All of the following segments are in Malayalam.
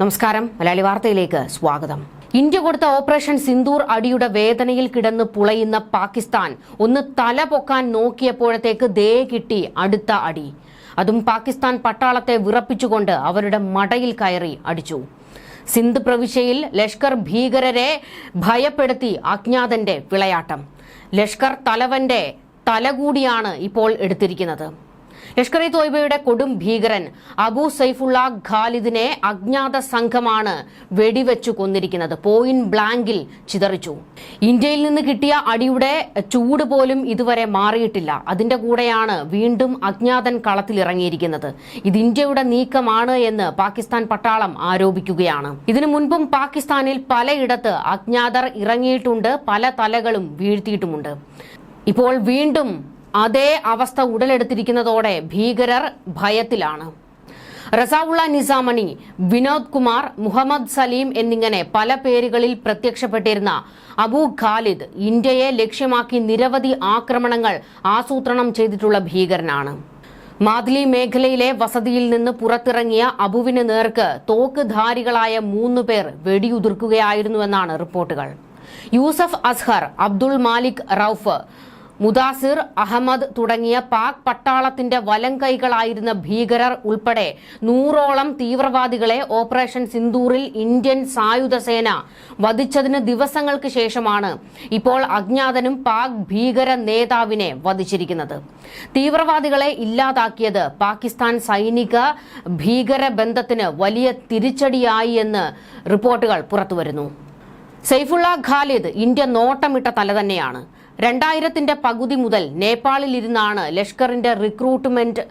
നമസ്കാരം, മലയാളി വാർത്തയിലേക്ക് സ്വാഗതം. ഇന്ത്യ കൊടുത്ത ഓപ്പറേഷൻ സിന്ദൂർ അടിയുടെ വേദനയിൽ കിടന്ന് പുളയുന്ന പാകിസ്ഥാൻ ഒന്ന് തല പൊക്കാൻ നോക്കിയപ്പോഴത്തേക്ക് ദേ കിട്ടി അടുത്ത അടി. അതും പാകിസ്ഥാൻ പട്ടാളത്തെ വിറപ്പിച്ചുകൊണ്ട് അവരുടെ മടയിൽ കയറി അടിച്ചു. സിന്ധ് പ്രവിശ്യയിൽ ലഷ്കർ ഭീകരരെ ഭയപ്പെടുത്തി അജ്ഞാതന്റെ വിളയാട്ടം. ലഷ്കർ തലവന്റെ തലകൂടിയാണ് ഇപ്പോൾ എടുത്തിരിക്കുന്നത്. ലഷ്കർ ഇ തോയ്ബയുടെ കൊടും ഭീകരൻ അബു സൈഫുള്ള ഖാലിദിനെ അജ്ഞാത സംഘമാണ് വെടിവെച്ചു കൊന്നിരിക്കുന്നത്. പോയിന്റ് ബ്ലാങ്കിൽ ചിതറിച്ചു. ഇന്ത്യയിൽ നിന്ന് കിട്ടിയ അടിയുടെ ചൂട് പോലും ഇതുവരെ മാറിയിട്ടില്ല. അതിന്റെ കൂടെയാണ് വീണ്ടും അജ്ഞാതൻ കളത്തിലിറങ്ങിയിരിക്കുന്നത്. ഇത് ഇന്ത്യയുടെ നീക്കമാണ് എന്ന് പാകിസ്ഥാൻ പട്ടാളം ആരോപിക്കുകയാണ്. ഇതിനു മുൻപും പാകിസ്ഥാനിൽ പലയിടത്ത് അജ്ഞാതർ ഇറങ്ങിയിട്ടുണ്ട്, പല തലകളും വീഴ്ത്തിയിട്ടുമുണ്ട്. ഇപ്പോൾ വീണ്ടും അതേ അവസ്ഥ ഉടലെടുത്തിരിക്കുന്നതോടെ ഭീകരർ ഭയത്തിലാണ്. റസാവുള്ള നിസാമണി, വിനോദ് കുമാർ, മുഹമ്മദ് സലീം എന്നിങ്ങനെ പല പേരുകളിൽ പ്രത്യക്ഷപ്പെട്ടിരുന്ന അബു ഖാലിദ് ഇന്ത്യയെ ലക്ഷ്യമാക്കി നിരവധി ആക്രമണങ്ങൾ ആസൂത്രണം ചെയ്തിട്ടുള്ള ഭീകരനാണ്. മാദ്ലി മേഖലയിലെ വസതിയിൽ നിന്ന് പുറത്തിറങ്ങിയ അബുവിന് നേർക്ക് തോക്കുധാരികളായ 3 പേർ വെടിയുതിർക്കുകയായിരുന്നുവെന്നാണ് റിപ്പോർട്ടുകൾ. യൂസഫ് അസ്ഹർ, അബ്ദുൾ മാലിക് റൌഫ്, മുദാസിർ അഹമ്മദ് തുടങ്ങിയ പാക് പട്ടാളത്തിന്റെ വലം കൈകളായിരുന്ന ഭീകരർ ഉൾപ്പെടെ 100ഓളം തീവ്രവാദികളെ ഓപ്പറേഷൻ സിന്ദൂറിൽ ഇന്ത്യൻ സായുധ സേന വധിച്ചതിന് ദിവസങ്ങൾക്ക് ശേഷമാണ് ഇപ്പോൾ അജ്ഞാതനും പാക് ഭീകര നേതാവിനെ വധിച്ചിരിക്കുന്നത്. തീവ്രവാദികളെ ഇല്ലാതാക്കിയത് പാകിസ്ഥാൻ സൈനിക ഭീകര ബന്ധത്തിന് വലിയ തിരിച്ചടിയായി എന്ന് റിപ്പോർട്ടുകൾ പുറത്തുവരുന്നു. സൈഫുള്ള ഖാലിദ് ഇന്ത്യ നോട്ടമിട്ട തല തന്നെയാണ്. 2000ന്റെ പകുതി മുതൽ നേപ്പാളിലിരുന്നാണ് ലഷ്കറിന്റെ റിക്രൂട്ട്മെന്റ്,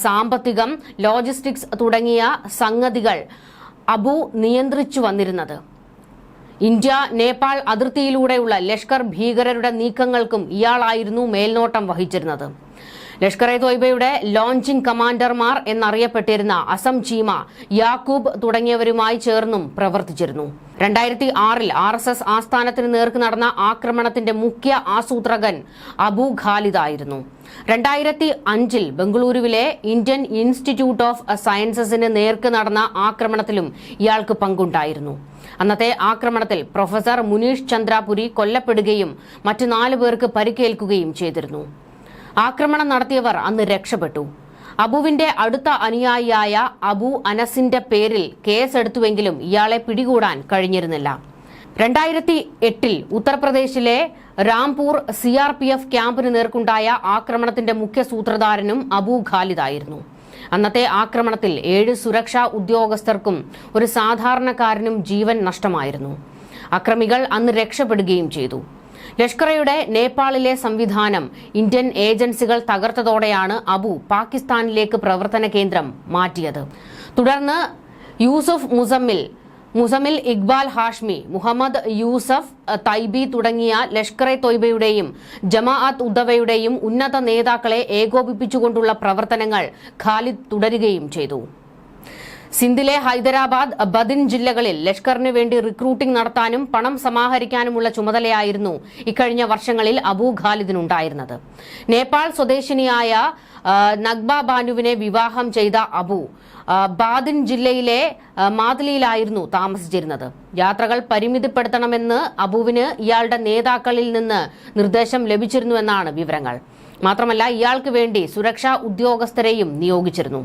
സാമ്പത്തികം, ലോജിസ്റ്റിക്സ് തുടങ്ങിയ സംഗതികൾ അബു നിയന്ത്രിച്ചു വന്നിരുന്നത്. ഇന്ത്യ നേപ്പാൾ അതിർത്തിയിലൂടെയുള്ള ലഷ്കർ ഭീകരരുടെ നീക്കങ്ങൾക്കും ഇയാളായിരുന്നു മേൽനോട്ടം വഹിച്ചിരുന്നത്. ലഷ്കർ ഇ തോയ്ബയുടെ ലോഞ്ചിംഗ് കമാൻഡർമാർ എന്നറിയപ്പെട്ടിരുന്ന അസം ചീമ, യാക്കൂബ് തുടങ്ങിയവരുമായി ചേർന്നും പ്രവർത്തിച്ചിരുന്നു. 2006-ൽ RSS ആസ്ഥാനത്തിന് നേർക്ക് നടന്ന ആക്രമണത്തിന്റെ മുഖ്യ ആസൂത്രകൻ അബു ഖാലിദ് ആയിരുന്നു. 2005-ൽ ബംഗളൂരുവിലെ ഇന്ത്യൻ ഇൻസ്റ്റിറ്റ്യൂട്ട് ഓഫ് സയൻസസിന് നേർക്ക് നടന്ന ആക്രമണത്തിലും ഇയാൾക്ക് പങ്കുണ്ടായിരുന്നു. അന്നത്തെ ആക്രമണത്തിൽ പ്രൊഫസർ മുനീഷ് ചന്ദ്രാപുരി കൊല്ലപ്പെടുകയും മറ്റു 4 പേർക്ക് പരിക്കേൽക്കുകയും ചെയ്തിരുന്നു. ആക്രമണം നടത്തിയവർ അന്ന് രക്ഷപ്പെട്ടു. അബുവിന്റെ അടുത്ത അനുയായിയായ അബു അനസിന്റെ പേരിൽ കേസെടുത്തുവെങ്കിലും ഇയാളെ പിടികൂടാൻ കഴിഞ്ഞിരുന്നില്ല. 2008-ൽ ഉത്തർപ്രദേശിലെ രാംപൂർ CRPF ക്യാമ്പിന് നേർക്കുണ്ടായ ആക്രമണത്തിന്റെ മുഖ്യ സൂത്രധാരനും അബു ഖാലിദ് ആയിരുന്നു. അന്നത്തെ ആക്രമണത്തിൽ 7 സുരക്ഷാ ഉദ്യോഗസ്ഥർക്കും ഒരു സാധാരണക്കാരനും ജീവൻ നഷ്ടമായിരുന്നു. അക്രമികൾ അന്ന് രക്ഷപ്പെടുകയും ചെയ്തു. ലഷ്കറയുടെ നേപ്പാളിലെ സംവിധാനം ഇന്ത്യൻ ഏജൻസികൾ തകർത്തതോടെയാണ് അബു പാകിസ്ഥാനിലേക്ക് പ്രവർത്തന കേന്ദ്രം മാറ്റിയത്. തുടർന്ന് യൂസുഫ് മുസമ്മിൽ ഇക്ബാൽ ഹാഷ്മി, മുഹമ്മദ് യൂസഫ് തൈബി തുടങ്ങിയ ലഷ്കർ ഇ തോയ്ബയുടെയും ജമാഅത്ത് ഉദ്ദവയുടെയും ഉന്നത നേതാക്കളെ ഏകോപിപ്പിച്ചുകൊണ്ടുള്ള പ്രവർത്തനങ്ങൾ ഖാലിദ് തുടരുകയും ചെയ്തു. സിന്ധിലെ ഹൈദരാബാദ്, ബദിൻ ജില്ലകളിൽ ലഷ്കറിന് വേണ്ടി റിക്രൂട്ടിംഗ് നടത്താനും പണം സമാഹരിക്കാനുമുള്ള ചുമതലയായിരുന്നു ഇക്കഴിഞ്ഞ വർഷങ്ങളിൽ അബു ഖാലിദിനുണ്ടായിരുന്നത്. നേപ്പാൾ സ്വദേശിനിയായ നഗ്ബ ബാനുവിനെ വിവാഹം ചെയ്ത അബു ബാദിൻ ജില്ലയിലെ മാദ്ലിയിലായിരുന്നു താമസിച്ചിരുന്നത്. യാത്രകൾ പരിമിതപ്പെടുത്തണമെന്ന് അബുവിന് ഇയാളുടെ നേതാക്കളിൽ നിന്ന് നിർദ്ദേശം ലഭിച്ചിരുന്നുവെന്നാണ് വിവരങ്ങൾ. മാത്രമല്ല, ഇയാൾക്ക് വേണ്ടി സുരക്ഷാ ഉദ്യോഗസ്ഥരെയും നിയോഗിച്ചിരുന്നു.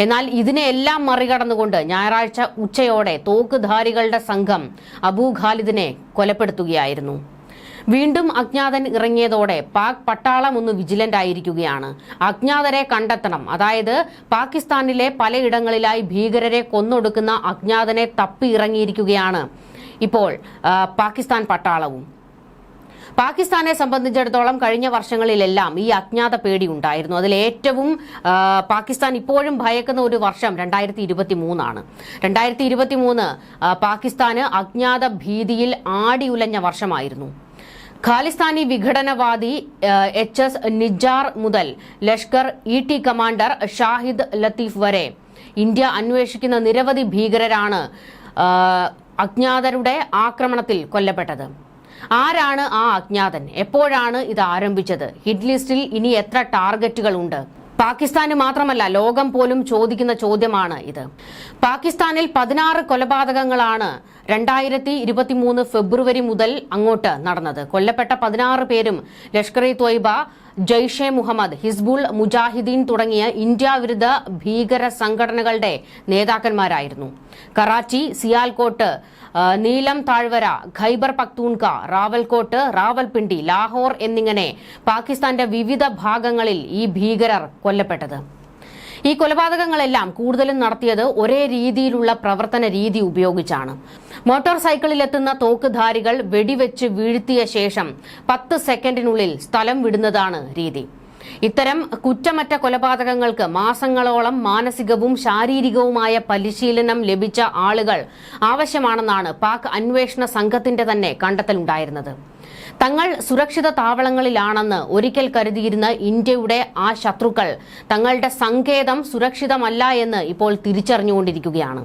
എന്നാൽ ഇതിനെല്ലാം മറികടന്നുകൊണ്ട് ഞായറാഴ്ച ഉച്ചയോടെ തോക്കുധാരികളുടെ സംഘം അബു ഖാലിദിനെ കൊലപ്പെടുത്തുകയായിരുന്നു. വീണ്ടും അജ്ഞാതൻ ഇറങ്ങിയതോടെ പാക് പട്ടാളം ഒന്ന് വിജിലന്റ് ആയിരിക്കുകയാണ്. അജ്ഞാതരെ കണ്ടെത്തണം, അതായത് പാകിസ്ഥാനിലെ പലയിടങ്ങളിലായി ഭീകരരെ കൊന്നൊടുക്കുന്ന അജ്ഞാതനെ തപ്പി ഇറങ്ങിയിരിക്കുകയാണ് ഇപ്പോൾ പാകിസ്ഥാൻ പട്ടാളവും. പാകിസ്ഥാനെ സംബന്ധിച്ചിടത്തോളം കഴിഞ്ഞ വർഷങ്ങളിലെല്ലാം ഈ അജ്ഞാത പേടി ഉണ്ടായിരുന്നു. അതിൽ ഏറ്റവും പാകിസ്ഥാൻ ഇപ്പോഴും ഭയക്കുന്ന ഒരു വർഷം 2023 2023 പാകിസ്ഥാന് അജ്ഞാത ഭീതിയിൽ ആടിയുലഞ്ഞ വർഷമായിരുന്നു. ഖാലിസ്ഥാനി വിഘടനവാദി HS നിജാർ മുതൽ ലഷ്കർ ET കമാൻഡർ ഷാഹിദ് ലത്തീഫ് വരെ ഇന്ത്യ അന്വേഷിക്കുന്ന നിരവധി ഭീകരരാണ് അജ്ഞാതരുടെ ആക്രമണത്തിൽ കൊല്ലപ്പെട്ടത്. ആരാണ് ആ അജ്ഞാതൻ? എപ്പോഴാണ് ഇത് ആരംഭിച്ചത്? ഹിറ്റ് ലിസ്റ്റിൽ ഇനി എത്ര ടാർഗറ്റുകൾ ഉണ്ട്? പാകിസ്ഥാന് മാത്രമല്ല ലോകം പോലും ചോദിക്കുന്ന ചോദ്യമാണ് ഇത്. പാകിസ്ഥാനിൽ 16 കൊലപാതകങ്ങളാണ് 2023 ഫെബ്രുവരി മുതൽ അങ്ങോട്ട് നടന്നത്. കൊല്ലപ്പെട്ട 16 പേരും ലഷ്കർ-ഇ-ത്വയ്ബ, ജയ്ഷെ മുഹമ്മദ്, ഹിസ്ബുൾ മുജാഹിദീൻ തുടങ്ങിയ ഇന്ത്യ വിരുദ്ധ ഭീകര സംഘടനകളുടെ നേതാക്കന്മാരായിരുന്നു. കറാച്ചി, സിയാൽകോട്ട്, നീലം താഴ്വര, ഖൈബർ പക്തൂൺക, റാവൽകോട്ട്, റാവൽപിണ്ടി, ലാഹോർ എന്നിങ്ങനെ പാകിസ്ഥാന്റെ വിവിധ ഭാഗങ്ങളിൽ ഈ ഭീകരർ കൊല്ലപ്പെട്ടത്. ഈ കൊലപാതകങ്ങളെല്ലാം കൂടുതലും നടത്തിയത് ഒരേ രീതിയിലുള്ള പ്രവർത്തന രീതി ഉപയോഗിച്ചാണ്. മോട്ടോർ സൈക്കിളിലെത്തുന്ന തോക്കുധാരികൾ വെടിവെച്ച് വീഴ്ത്തിയ ശേഷം 10 സെക്കൻഡിനുള്ളിൽ സ്ഥലം വിടുന്നതാണ് രീതി. ഇത്തരം കുറ്റമറ്റ കൊലപാതകങ്ങൾക്ക് മാസങ്ങളോളം മാനസികവും ശാരീരികവുമായ പരിശീലനം ലഭിച്ച ആളുകൾ ആവശ്യമാണെന്നാണ് പാക് അന്വേഷണ സംഘത്തിന്റെ തന്നെ കണ്ടെത്തലുണ്ടായിരുന്നത്. തങ്ങൾ സുരക്ഷിത താവളങ്ങളിലാണെന്ന് ഒരിക്കൽ കരുതിയിരുന്ന ഇന്ത്യയുടെ ആ ശത്രുക്കൾ തങ്ങളുടെ സങ്കേതം സുരക്ഷിതമല്ല എന്ന് ഇപ്പോൾ തിരിച്ചറിഞ്ഞുകൊണ്ടിരിക്കുകയാണ്.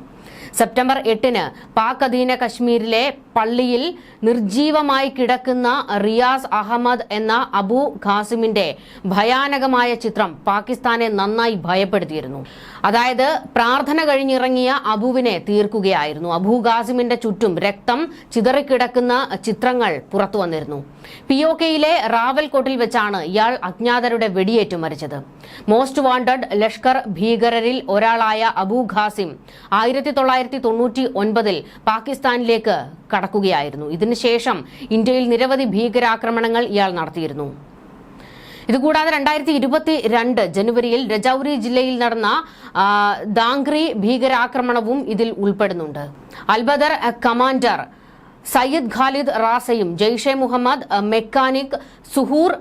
സെപ്റ്റംബർ 8-ന് പാക് അധീന കശ്മീരിലെ പള്ളിയിൽ നിർജീവമായി കിടക്കുന്ന റിയാസ് അഹമ്മദ് എന്ന അബു ഖാസിമിന്റെ ഭയാനകമായ ചിത്രം പാകിസ്ഥാനെ നന്നായി ഭയപ്പെടുത്തിയിരുന്നു. അതായത് പ്രാർത്ഥന കഴിഞ്ഞിറങ്ങിയ അബുവിനെ തീർക്കുകയായിരുന്നു. അബു ഖാസിമിന്റെ ചുറ്റും രക്തം ചിതറിക്കിടക്കുന്ന ചിത്രങ്ങൾ പുറത്തു വന്നിരുന്നു. POKയിലെ റാവൽകോട്ടിൽ വെച്ചാണ് ഇയാൾ അജ്ഞാതരുടെ വെടിയേറ്റു മരിച്ചത്. മോസ്റ്റ് വാണ്ടഡ് ലഷ്കർ ഭീകരരിൽ ഒരാളായ അബു ഖാസിം 1999-ൽ പാകിസ്ഥാനിലേക്ക് കടക്കുകയായിരുന്നു. ഇതിനുശേഷം ഇന്ത്യയിൽ നിരവധി ഭീകരാക്രമണങ്ങൾ ഇയാൾ നടത്തിയിരുന്നു. ഇതുകൂടാതെ 2022 ജനുവരിയിൽ രജൌരി ജില്ലയിൽ നടന്ന ദാംഗ്രി ഭീകരാക്രമണവും ഇതിൽ ഉൾപ്പെടുന്നുണ്ട്. അൽബദർ കമാൻഡർ സയ്യിദ് ഖാലിദ് റാസയും ജയ്ഷെ മുഹമ്മദ് മെക്കാനിക് സുഹൂർ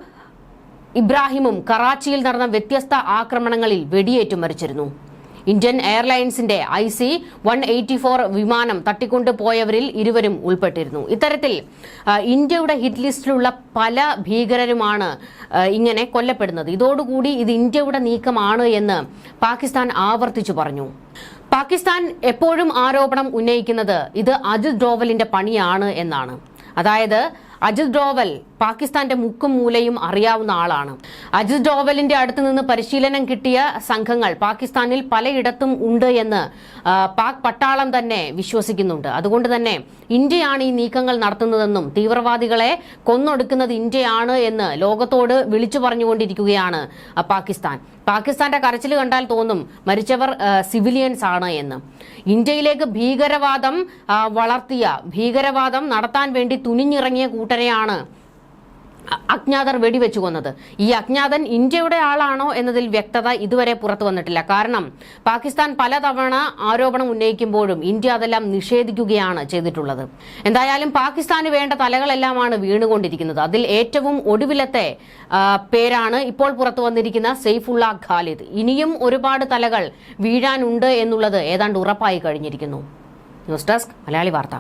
ഇബ്രാഹിമും കറാച്ചിയിൽ നടന്ന വ്യത്യസ്ത ആക്രമണങ്ങളിൽ വെടിയേറ്റു മരിച്ചിരുന്നു. ഇന്ത്യൻ എയർലൈൻസിന്റെ IC-184 വിമാനം തട്ടിക്കൊണ്ടുപോയവരിൽ ഇരുവരും ഉൾപ്പെട്ടിരുന്നു. ഇത്തരത്തിൽ ഇന്ത്യയുടെ ഹിറ്റ് ലിസ്റ്റിലുള്ള പല ഭീകരരുമാണ് ഇങ്ങനെ കൊല്ലപ്പെടുന്നത്. ഇതോടുകൂടി ഇത് ഇന്ത്യയുടെ നീക്കമാണ് എന്ന് പാകിസ്ഥാൻ ആവർത്തിച്ചു പറഞ്ഞു. പാകിസ്ഥാൻ എപ്പോഴും ആരോപണം ഉന്നയിക്കുന്നത് ഇത് അജിത് ഡോവലിന്റെ പണിയാണ് എന്നാണ്. അതായത് അജിത് ഡോവൽ പാകിസ്ഥാന്റെ മുക്കും മൂലയും അറിയാവുന്ന ആളാണ്. അജിത് ഡോവലിന്റെ അടുത്ത് നിന്ന് പരിശീലനം കിട്ടിയ സംഘങ്ങൾ പാകിസ്ഥാനിൽ പലയിടത്തും ഉണ്ട് എന്ന് പാക് പട്ടാളം തന്നെ വിശ്വസിക്കുന്നുണ്ട്. അതുകൊണ്ട് തന്നെ ഇന്ത്യയാണ് ഈ നീക്കങ്ങൾ നടത്തുന്നതെന്നും തീവ്രവാദികളെ കൊന്നൊടുക്കുന്നത് ഇന്ത്യയാണ് എന്ന് ലോകത്തോട് വിളിച്ചു പറഞ്ഞുകൊണ്ടിരിക്കുകയാണ് പാകിസ്ഥാൻ. പാകിസ്ഥാന്റെ കരച്ചിൽ കണ്ടാൽ തോന്നും മരിച്ചവർ സിവിലിയൻസ് ആണ് എന്ന്. ഇന്ത്യയിലേക്ക് ഭീകരവാദം ഭീകരവാദം നടത്താൻ വേണ്ടി തുനിഞ്ഞിറങ്ങിയ കൂട്ടരെയാണ് അജ്ഞാതർ വെടിവെച്ചു കൊന്നത്. ഈ അജ്ഞാതൻ ഇന്ത്യയുടെ ആളാണോ എന്നതിൽ വ്യക്തത ഇതുവരെ പുറത്തു വന്നിട്ടില്ല. കാരണം പാകിസ്ഥാൻ പലതവണ ആരോപണം ഉന്നയിക്കുമ്പോഴും ഇന്ത്യ അതെല്ലാം നിഷേധിക്കുകയാണ് ചെയ്തിട്ടുള്ളത്. എന്തായാലും പാകിസ്ഥാന് വേണ്ട തലകളെല്ലാമാണ് വീണുകൊണ്ടിരിക്കുന്നത്. അതിൽ ഏറ്റവും ഒടുവിലത്തെ പേരാണ് ഇപ്പോൾ പുറത്തു വന്നിരിക്കുന്ന സെയ്ഫുള്ള ഖാലിദ്. ഇനിയും ഒരുപാട് തലകൾ വീഴാനുണ്ട് എന്നുള്ളത് ഏതാണ്ട് ഉറപ്പായി കഴിഞ്ഞിരിക്കുന്നു. ന്യൂസ് ഡെസ്ക് മലയാളി വാർത്ത.